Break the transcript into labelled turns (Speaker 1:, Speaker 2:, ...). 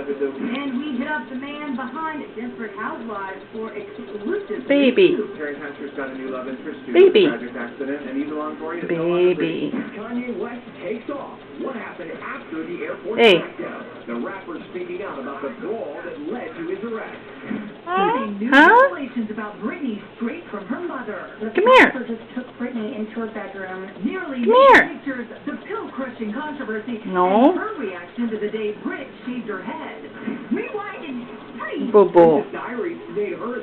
Speaker 1: And we hit up the man behind Desperate Housewives for exclusive
Speaker 2: Baby.
Speaker 1: Terry Hatcher's got a new love interest due
Speaker 2: Baby.
Speaker 1: to a tragic accident, and he's along for you.
Speaker 2: Baby.
Speaker 3: Kanye West takes off. What happened after the airport
Speaker 2: Hey.
Speaker 3: crackdown? The rapper speaking out about the brawl that led to his arrest.
Speaker 1: New
Speaker 2: Huh?
Speaker 1: revelations about Britney straight from her mother.
Speaker 2: Come here.
Speaker 1: Just took Britney into her bedroom. Nearly
Speaker 2: Come here.
Speaker 1: pictures the pill-crushing controversy.
Speaker 2: No.
Speaker 1: And her reaction to the day Brit shaved her head. Rewind in 3.
Speaker 2: Boo-boo.
Speaker 3: Diary made her